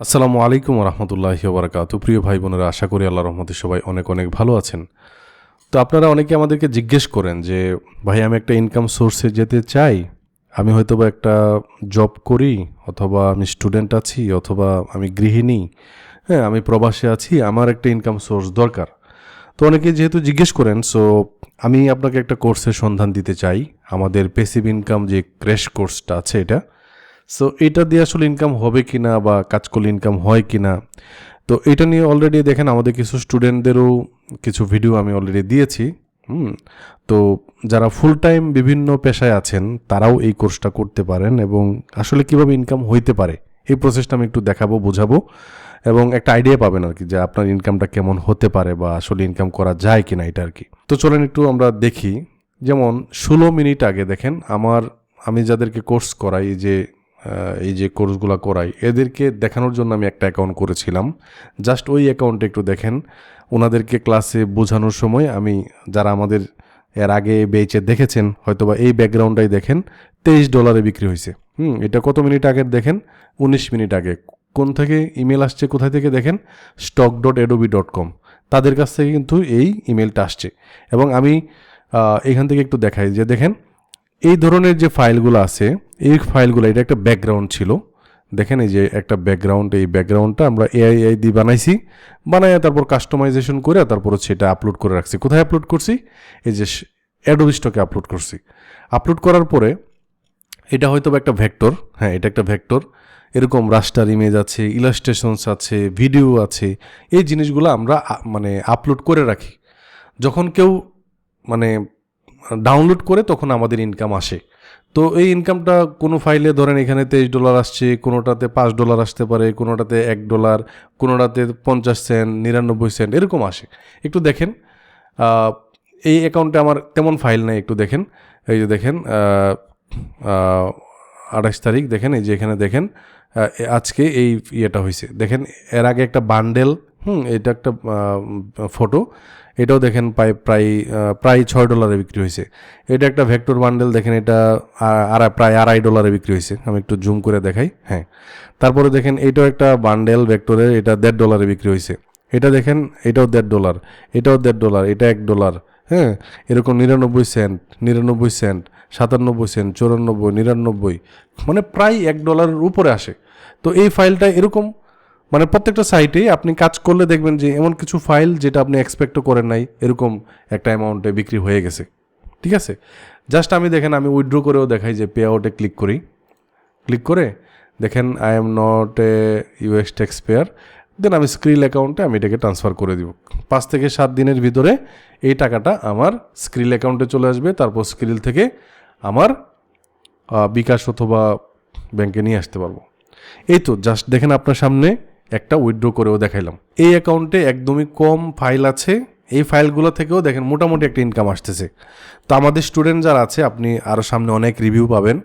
আসসালামু আলাইকুম রহমতুল্লাহি ওবরাকাতু। প্রিয় ভাই বোনেরা, আশা করি আল্লাহর রহমতে সবাই অনেক অনেক ভালো আছেন। তো আপনারা অনেকে আমাদেরকে জিজ্ঞেস করেন যে ভাই, আমি একটা ইনকাম সোর্সে যেতে চাই। আমি হয়তোবা একটা জব করি, অথবা আমি স্টুডেন্ট আছি, অথবা আমি গৃহিণী, হ্যাঁ আমি প্রবাসে আছি, আমার একটা ইনকাম সোর্স দরকার। তো অনেকে যেহেতু জিজ্ঞেস করেন, সো আমি আপনাকে একটা কোর্সের সন্ধান দিতে চাই। আমাদের প্যাসিভ ইনকাম যে ক্র্যাশ কোর্সটা আছে এটা, সো এটা দিয়ে আসলে ইনকাম হবে কি না, বা কাজ করলে ইনকাম হয় কি না, তো এটা নিয়ে অলরেডি দেখেন আমাদের কিছু স্টুডেন্টদেরও কিছু ভিডিও আমি অলরেডি দিয়েছি। তো যারা ফুল টাইম বিভিন্ন পেশায় আছেন তারাও এই কোর্সটা করতে পারেন, এবং আসলে কিভাবে ইনকাম হইতে পারে এই প্রসেসটা আমি একটু দেখাবো, বোঝাবো, এবং একটা আইডিয়া পাবেন আর কি যে আপনার ইনকামটা কেমন হতে পারে, বা আসলে ইনকাম করা যায় কিনা এটা আর কি। তো চলেন একটু আমরা দেখি। যেমন 16 মিনিট আগে দেখেন আমি যাদেরকে কোর্স করাই, এই যে কোর্সগুলো করাই, এদেরকে দেখানোর জন্য আমি একটা অ্যাকাউন্ট করেছিলাম। জাস্ট ওই অ্যাকাউন্টে একটু দেখেন, ওনাদেরকে ক্লাসে বোঝানোর সময় আমি, যারা আমাদের এর আগে বেচে দেখেছেন হয়তোবা এই ব্যাকগ্রাউন্ডটাই দেখেন, $23 বিক্রি হয়েছে। এটা কত মিনিট আগের দেখেন? 19 মিনিট আগে। কোন থেকে ইমেল আসছে, কোথায় থেকে দেখেন? stock.adobe.com, তাদের কাছ থেকে কিন্তু এই ইমেলটা আসছে। এবং আমি এখান থেকে একটু দেখাই যে দেখেন, এই ধরনের যে ফাইলগুলো আছে, এই ফাইলগুলো, এটা একটা ব্যাকগ্রাউন্ড ছিল। দেখেন এই যে একটা ব্যাকগ্রাউন্ড, এই ব্যাকগ্রাউন্ডটা আমরা এআই দিয়ে বানাইছি, বানাইয়া তারপর কাস্টমাইজেশন করে তারপর সেটা আপলোড করে রাখছি। কোথায় আপলোড করছি? এই যে অ্যাডোবি স্টকে আপলোড করছি। আপলোড করার পরে এটা হয়তো একটা ভেক্টর, হ্যাঁ এটা একটা ভেক্টর, এরকম রাস্টার ইমেজ আছে, ইলাস্ট্রেশনস আছে, ভিডিও আছে। এই জিনিসগুলো আমরা মানে আপলোড করে রাখি। যখন কেউ মানে ডাউনলোড করে তখন আমাদের ইনকাম আসে। তো এই ইনকামটা কোনো ফাইলে ধরেন এখানে $23 আসছে, কোনোটাতে $5 আসতে পারে, কোনোটাতে $1, কোনোটাতে 50 সেন্ট, 99 সেন্ট এরকম আসে। একটু দেখেন, এই অ্যাকাউন্টে আমার তেমন ফাইল নেই, একটু দেখেন। এই যে দেখেন 28 তারিখ, দেখেন এই যে এখানে দেখেন আজকে এই ইয়েটা হয়েছে। দেখেন এর আগে একটা বান্ডেল, এটা একটা ফটো, এটাও দেখেন প্রায় $6 বিক্রি হয়েছে। এটা একটা ভেক্টর বান্ডেল, দেখেন এটা প্রায় $2.5 বিক্রি হয়েছে। আমি একটু জুম করে দেখাই, হ্যাঁ। তারপরে দেখেন এটাও একটা বান্ডেল ভেক্টরের, এটা $1.5 বিক্রি হয়েছে। এটা দেখেন এটাও $1.5, এটাও $1.5, এটা $1, হ্যাঁ। এরকম 99 সেন্ট, 99 সেন্ট, 97 সেন্ট, 94, 99, মানে প্রায় $1 উপরে আসে। তো এই ফাইলটা এরকম, মানে প্রত্যেকটা সাইটে আপনি কাজ করলে দেখবেন যে এমন কিছু ফাইল যেটা আপনি এক্সপেক্টও করেন নাই, এরকম একটা অ্যামাউন্টে বিক্রি হয়ে গেছে। ঠিক আছে, জাস্ট আমি দেখেন আমি উইথড্র করেও দেখাই যে পে আউটে ক্লিক করি। ক্লিক করে দেখেন I am not a US tax payer, then আমি স্ক্রিল অ্যাকাউন্টে আমি এটাকে ট্রান্সফার করে দিব। 5 থেকে 7 দিনের ভিতরে এই টাকাটা আমার স্ক্রিল অ্যাকাউন্টে চলে আসবে। তারপর স্ক্রিল থেকে আমার বিকাশ অথবা ব্যাংকে নিয়ে আসতে পারবো। এই তো জাস্ট দেখেন আপনার সামনে একটা উইথড্র করেও দেখাইলাম। এই অ্যাকাউন্টে একদমই কম ফাইল আছে, এই ফাইলগুলো থেকেও দেখেন মোটামুটি একটা ইনকাম আসতেছে। তো আমাদের স্টুডেন্ট যারা আছে, আপনি আরও সামনে অনেক রিভিউ পাবেন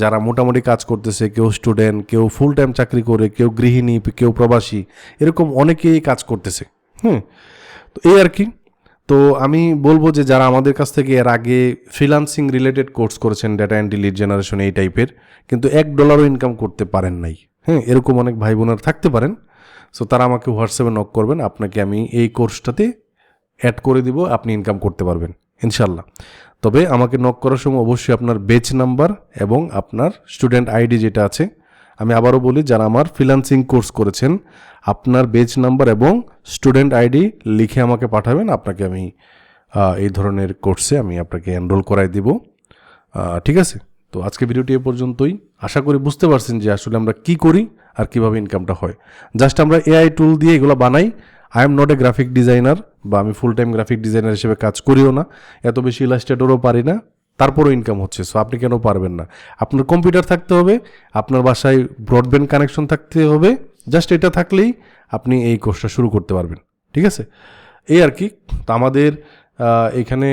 যারা মোটামুটি কাজ করতেছে। কেউ স্টুডেন্ট, কেউ ফুল টাইম চাকরি করে, কেউ গৃহিণী, কেউ প্রবাসী, এরকম অনেকেই কাজ করতেছে। তো এই আর কি। তো আমি বলবো যে যারা আমাদের কাছ থেকে এর আগে ফ্রিল্যান্সিং রিলেটেড কোর্স করেছেন, ডেটা এন্ট্রি, লিড জেনারেশন এই টাইপের, কিন্তু $1 ইনকাম করতে পারেন নাই, এরকম অনেক ভাই বোনেরা থাকতে পারেন। সো তারা আমাকে হোয়াটসঅ্যাপে নক করবেন, আপনাকে আমি এই কোর্সটাতে অ্যাড করে দিব, আপনি ইনকাম করতে পারবেন ইনশাল্লাহ। তবে আমাকে নক করার সময় অবশ্যই আপনার বেচ নাম্বার এবং আপনার স্টুডেন্ট আইডি যেটা আছে, আমি আবারও বলি, যারা আমার ফ্রিল্যান্সিং কোর্স করেছেন আপনার বেচ নাম্বার এবং স্টুডেন্ট আইডি লিখে আমাকে পাঠাবেন। আপনাকে আমি এই ধরনের কোর্সে আমি আপনাকে এনরোল করাই দিব। ঠিক আছে, তো আজকে ভিডিওটি এ পর্যন্তই। আশা করি বুঝতে পারছেন যে আসলে আমরা কি করি আর কিভাবে ইনকামটা হয়। জাস্ট আমরা এআই টুল দিয়ে এগুলো বানাই। I am not A graphic designer, বা আমি ফুল টাইম গ্রাফিক ডিজাইনার হিসেবে কাজ করিও না, এত বেশি ইলাস্ট্রেটরও পারি না, তারপরও ইনকাম হচ্ছে। সো আপনি কেন পারবেন না? আপনার কম্পিউটার থাকতে হবে, আপনার বাসায় ব্রডব্যান্ড কানেকশন থাকতে হবে, জাস্ট এটা থাকলেই আপনি এই কোর্সটা শুরু করতে পারবেন। ঠিক আছে, এই আর কি। তো আমাদের এখানে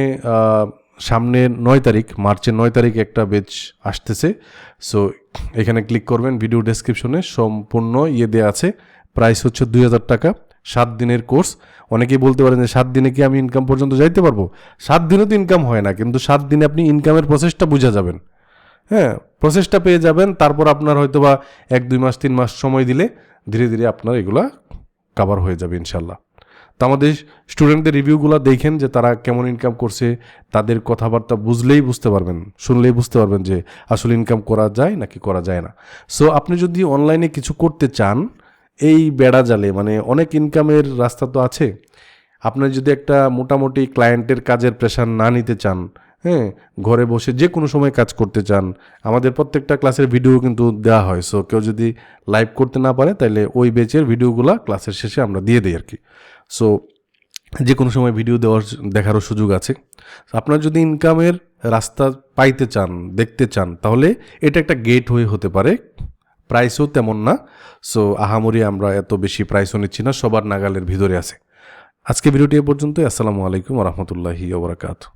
সামনে 9 তারিখ, মার্চের 9 তারিখ একটা বেচ আসতেছে। সো এখানে ক্লিক করবেন, ভিডিও ডেসক্রিপশনে সম্পূর্ণ দেওয়া আছে। প্রাইস হচ্ছে 2000 টাকা, 7 দিনের কোর্স। অনেকেই বলতে পারেন যে 7 দিনে কি আমি ইনকাম পর্যন্ত যাইতে পারবো? 7 দিনে তো ইনকাম হয় না, কিন্তু 7 দিনে আপনি ইনকামের প্রসেসটা বুঝা যাবেন, প্রসেসটা পেয়ে যাবেন। তারপর আপনার হয়তো বা 1-2 মাস 3 মাস সময় দিলে ধীরে ধীরে আপনার এগুলা কাভার হয়ে যাবে ইনশাল্লাহ। তো আমাদের স্টুডেন্টদের রিভিউগুলো দেখেন যে তারা কেমন ইনকাম করছে, তাদের কথাবার্তা বুঝলেই বুঝতে পারবেন, শুনলেই বুঝতে পারবেন যে আসলে ইনকাম করা যায় নাকি করা যায় না। সো আপনি যদি অনলাইনে কিছু করতে চান এই বেড়া জালে, মানে অনেক ইনকামের রাস্তা তো আছে। আপনার যদি একটা মোটামুটি ক্লায়েন্টের কাজের প্রেশার না নিতে চান, হ্যাঁ, ঘরে বসে যে কোনো সময় কাজ করতে চান, আমাদের প্রত্যেকটা ক্লাসের ভিডিও কিন্তু দেওয়া হয়। সো কেউ যদি লাইভ করতে না পারে তাহলে ওই ব্যাচের ভিডিওগুলো ক্লাসের শেষে আমরা দিয়ে দিই আর কি। সো যে কোনো সময় ভিডিও দেখারও সুযোগ আছে। আপনার যদি ইনকামের রাস্তা পাইতে চান, দেখতে চান, তাহলে এটা একটা গেটওয়ে হতে পারে। প্রাইসও তেমন না। সো আহামরি আমরা এত বেশি প্রাইসও নিচ্ছি না, সবার নাগালের ভিতরে আছে। আজকে ভিডিওটি এ পর্যন্তই। আসসালামু আলাইকুম ওয়া রাহমাতুল্লাহি ওয়া বারাকাতুহু।